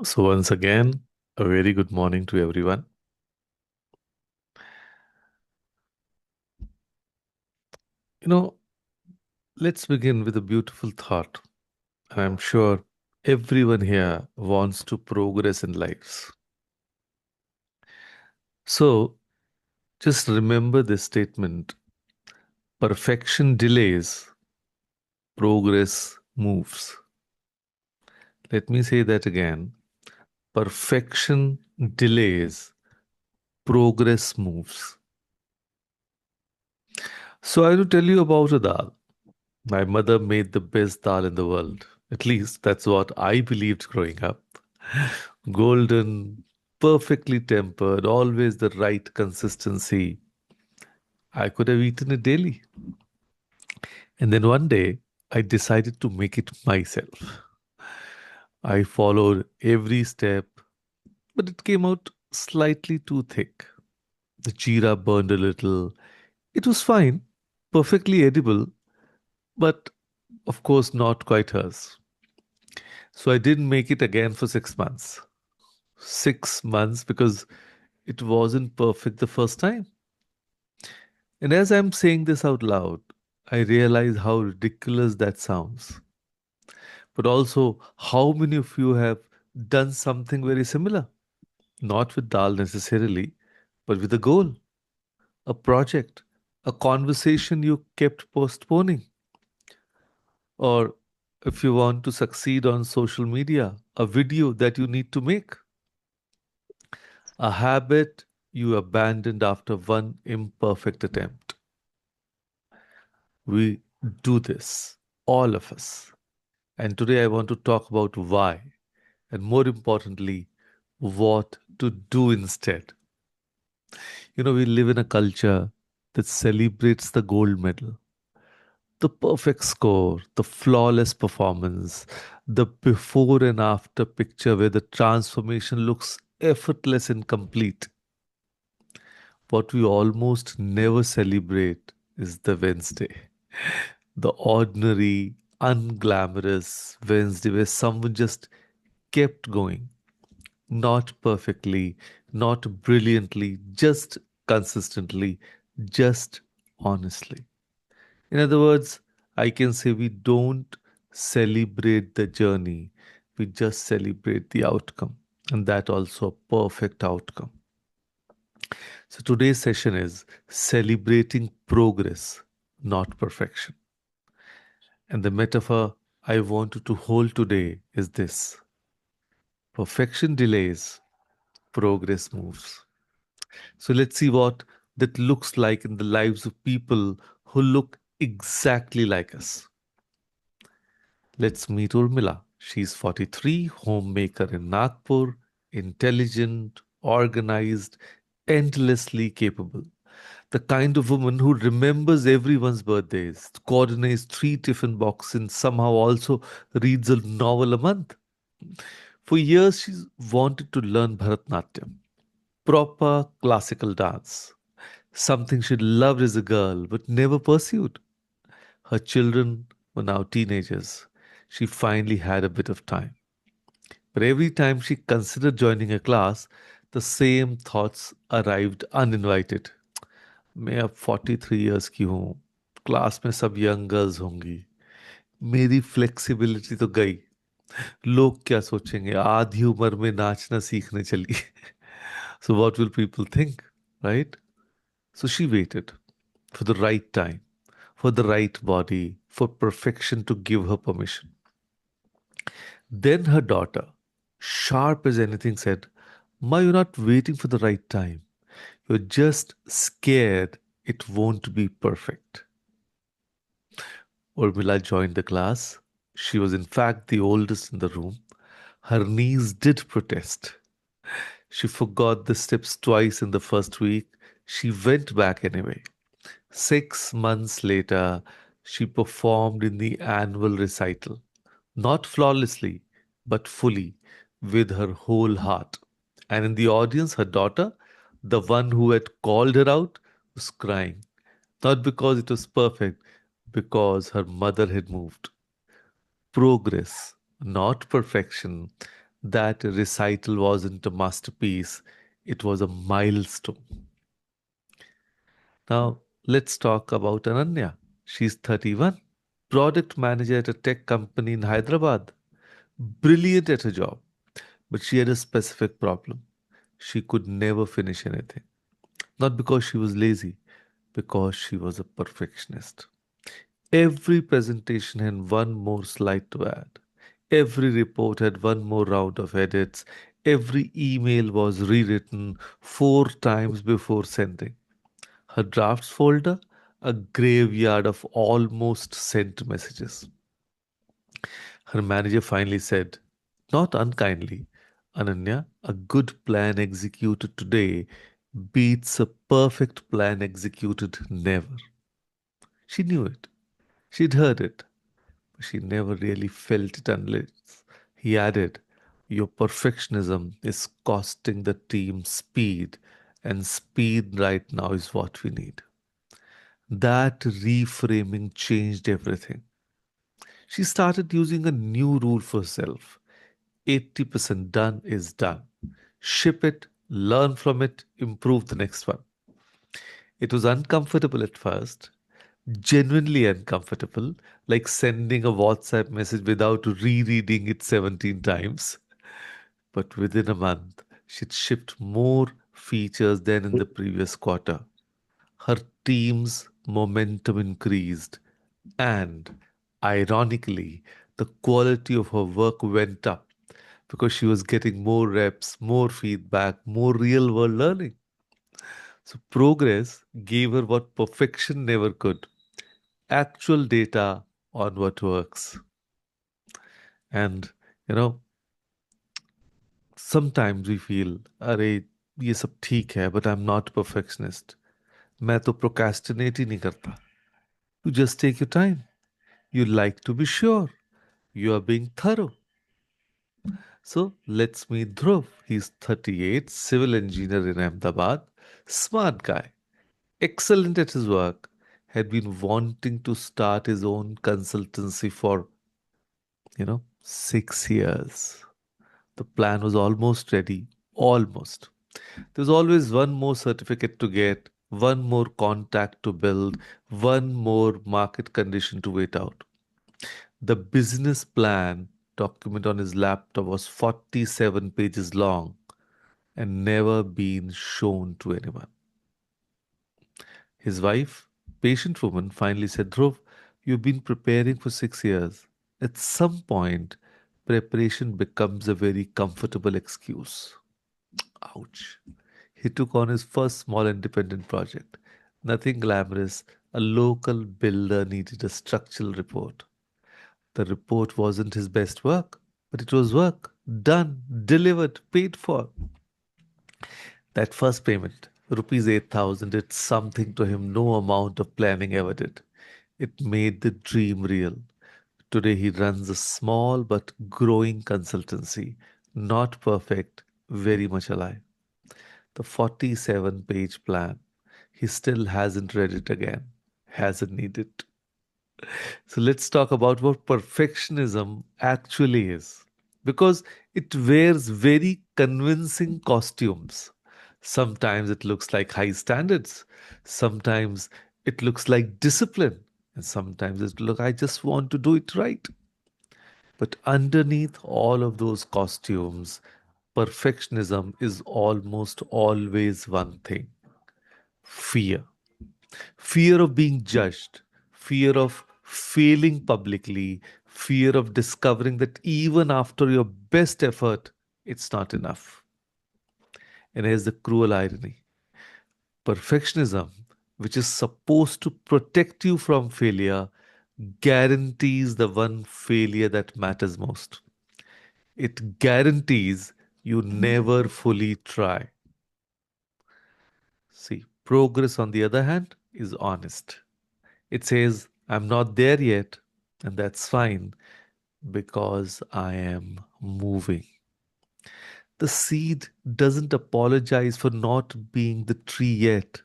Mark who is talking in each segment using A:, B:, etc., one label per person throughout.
A: So, once again, a very good morning to everyone. You know, let's begin with a beautiful thought. And I'm sure everyone here wants to progress in lives. So, just remember this statement: perfection delays, progress moves. Let me say that again: perfection delays, progress moves. So, I will tell you about a dal. My mother made the best dal in the world. At least that's what I believed growing up. Golden, perfectly tempered, always the right consistency. I could have eaten it daily. And then one day, I decided to make it myself. I followed every step, but it came out slightly too thick. The jeera burned a little. It was fine, perfectly edible, but of course not quite hers. So I didn't make it again for 6 months. 6 months because it wasn't perfect the first time. And as I'm saying this out loud, I realize how ridiculous that sounds. But also, how many of you have done something very similar? Not with dal necessarily, but with a goal, a project, a conversation you kept postponing. Or if you want to succeed on social media, a video that you need to make, a habit you abandoned after one imperfect attempt. We do this, all of us. And today I want to talk about why, and more importantly, what to do instead. We live in a culture that celebrates the gold medal, the perfect score, the flawless performance, the before and after picture where the transformation looks effortless and complete. What we almost never celebrate is the Wednesday, the ordinary, unglamorous Wednesday where someone just kept going, not perfectly, not brilliantly, just consistently, just honestly. In other words, I can say we don't celebrate the journey, we just celebrate the outcome, and that also a perfect outcome. So today's session is celebrating progress, not perfection. And the metaphor I want you to hold today is this: perfection delays, progress moves. So let's see what that looks like in the lives of people who look exactly like us. Let's meet Urmila. She's 43, homemaker in Nagpur, intelligent, organized, endlessly capable. The kind of woman who remembers everyone's birthdays, coordinates three tiffin boxes, and somehow also reads a novel a month. For years, she's wanted to learn Bharatnatyam, proper classical dance, something she loved as a girl but never pursued. Her children were now teenagers. She finally had a bit of time. But every time she considered joining a class, the same thoughts arrived uninvited. मैं अब 43 years की हूँ, class में सब young girls होंगी, मेरी flexibility तो गई, लोग क्या सोचेंगे, आधी उम्र में नाचना सीखने चली. So what will people think, right? So she waited for the right time, for the right body, for perfection to give her permission. Then her daughter, sharp as anything, said, Ma, you're not waiting for the right time. You're just scared it won't be perfect. Urmila joined the class. She was, in fact, the oldest in the room. Her knees did protest. She forgot the steps twice in the first week. She went back anyway. 6 months later, she performed in the annual recital. Not flawlessly, but fully, with her whole heart. And in the audience, her daughter, the one who had called her out, was crying. Not because it was perfect, because her mother had moved. Progress, not perfection. That recital wasn't a masterpiece, it was a milestone. Now, let's talk about Ananya. She's 31, product manager at a tech company in Hyderabad, brilliant at her job, but she had a specific problem. She could never finish anything. Not because she was lazy, because she was a perfectionist. Every presentation had one more slide to add. Every report had one more round of edits. Every email was rewritten 4 times before sending. Her drafts folder, a graveyard of almost sent messages. Her manager finally said, not unkindly, Ananya, a good plan executed today beats a perfect plan executed never. She knew it. She'd heard it, but she never really felt it unless he added, your perfectionism is costing the team speed, and speed right now is what we need. That reframing changed everything. She started using a new rule for herself: 80% done is done. Ship it, learn from it, improve the next one. It was uncomfortable at first, genuinely uncomfortable, like sending a WhatsApp message without rereading it 17 times. But within a month, she'd shipped more features than in the previous quarter. Her team's momentum increased, and ironically, the quality of her work went up because she was getting more reps, more feedback, more real world learning. So, progress gave her what perfection never could: actual data on what works. And, you know, sometimes we feel, अरे ये सब ठीक है, but I'm not a perfectionist. मैं तो procrastinate ही नहीं करता. You just take your time. You like to be sure. You are being thorough. So let's meet Dhruv. He's 38, civil engineer in Ahmedabad, smart guy, excellent at his work, had been wanting to start his own consultancy for, 6 years. The plan was almost ready, almost. There's always one more certificate to get, one more contact to build, one more market condition to wait out. The business plan document on his laptop was 47 pages long and never been shown to anyone. His wife, patient woman, finally said, Dhruv, you've been preparing for 6 years. At some point, preparation becomes a very comfortable excuse. Ouch. He took on his first small independent project. Nothing glamorous. A local builder needed a structural report. The report wasn't his best work, but it was work. Done, delivered, paid for. That first payment, rupees 8,000, did something to him no amount of planning ever did. It made the dream real. Today he runs a small but growing consultancy. Not perfect, very much alive. The 47-page plan. He still hasn't read it again, hasn't needed. So let's talk about what perfectionism actually is. Because it wears very convincing costumes. Sometimes it looks like high standards. Sometimes it looks like discipline. And sometimes it looks, I just want to do it right. But underneath all of those costumes, perfectionism is almost always one thing: fear. Fear of being judged, fear of failing publicly, fear of discovering that even after your best effort, it's not enough. And here's the cruel irony: perfectionism, which is supposed to protect you from failure, guarantees the one failure that matters most. It guarantees you never fully try. See, progress, on the other hand, is honest. It says, I'm not there yet, and that's fine because I am moving. The seed doesn't apologize for not being the tree yet.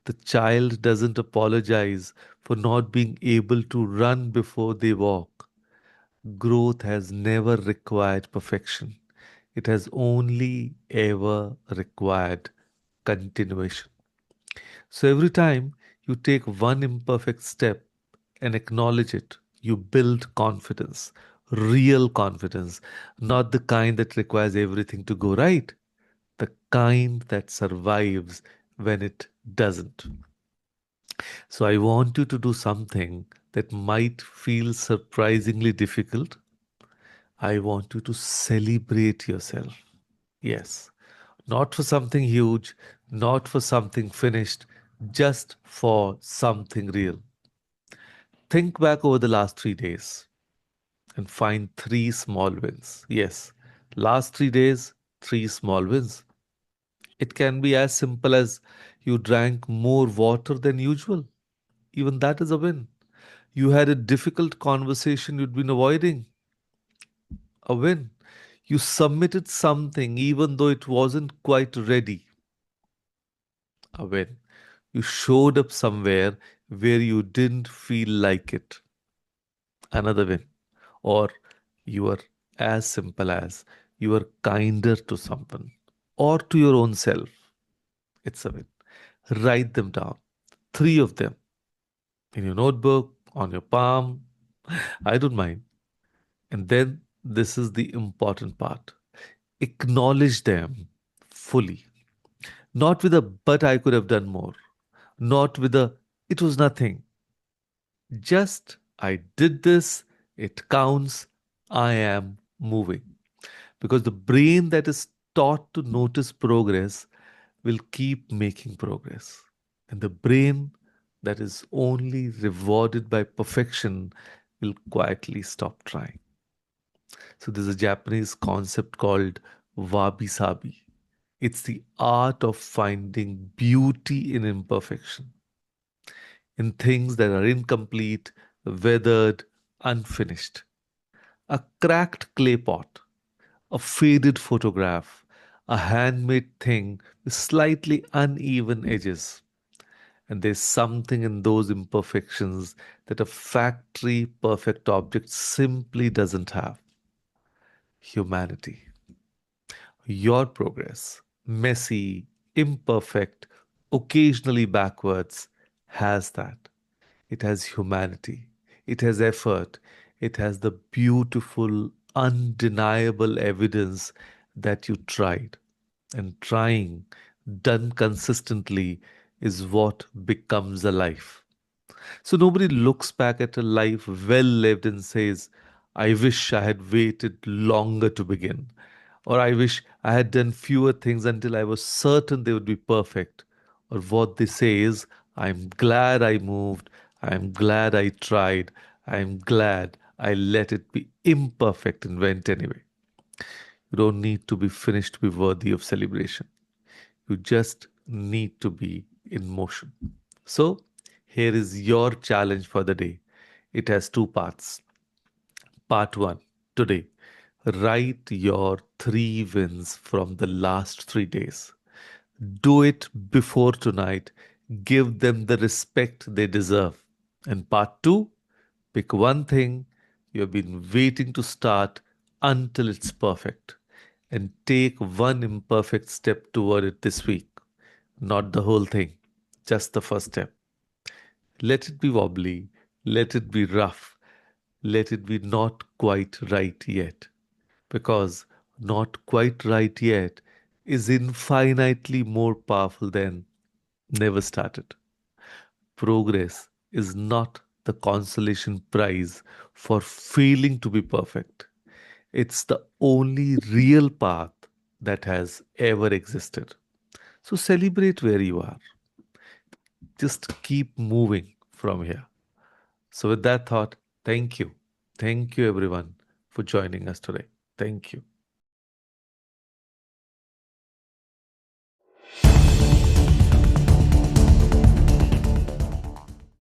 A: The child doesn't apologize for not being able to run before they walk. Growth has never required perfection. It has only ever required continuation. So every time you take one imperfect step and acknowledge it, you build confidence, real confidence, not the kind that requires everything to go right, the kind that survives when it doesn't. So I want you to do something that might feel surprisingly difficult. I want you to celebrate yourself. Yes, not for something huge, not for something finished, just for something real. Think back over the last 3 days and find three small wins. Yes, last 3 days, three small wins. It can be as simple as you drank more water than usual. Even that is a win. You had a difficult conversation you'd been avoiding. A win. You submitted something even though it wasn't quite ready. A win. You showed up somewhere where you didn't feel like it. Another win. Or you are as simple as you are kinder to someone or to your own self. It's a win. Write them down. Three of them in your notebook, on your palm. I don't mind. And then this is the important part. Acknowledge them fully. Not with a, but I could have done more. Not with a, it was nothing. Just, I did this, it counts, I am moving. Because the brain that is taught to notice progress will keep making progress. And the brain that is only rewarded by perfection will quietly stop trying. So there's a Japanese concept called wabi sabi. It's the art of finding beauty in imperfection, in things that are incomplete, weathered, unfinished. A cracked clay pot, a faded photograph, a handmade thing with slightly uneven edges. And there's something in those imperfections that a factory perfect object simply doesn't have: humanity. Your progress, messy, imperfect, occasionally backwards, has that. It has humanity. It has effort. It has the beautiful, undeniable evidence that you tried. And trying, done consistently, is what becomes a life. So nobody looks back at a life well lived and says, I wish I had waited longer to begin. Or I wish I had done fewer things until I was certain they would be perfect. Or what they say is, I'm glad I moved. I'm glad I tried. I'm glad I let it be imperfect and went anyway. You don't need to be finished to be worthy of celebration. You just need to be in motion. So, here is your challenge for the day. It has two parts. Part 1 today. Write your three wins from the last 3 days. Do it before tonight. Give them the respect they deserve. And part 2, pick one thing you have been waiting to start until it's perfect. And take one imperfect step toward it this week. Not the whole thing, just the first step. Let it be wobbly, let it be rough, let it be not quite right yet. Because not quite right yet is infinitely more powerful than never started. Progress is not the consolation prize for failing to be perfect. It's the only real path that has ever existed. So celebrate where you are. Just keep moving from here. So, with that thought, thank you. Thank you, everyone, for joining us today. Thank you.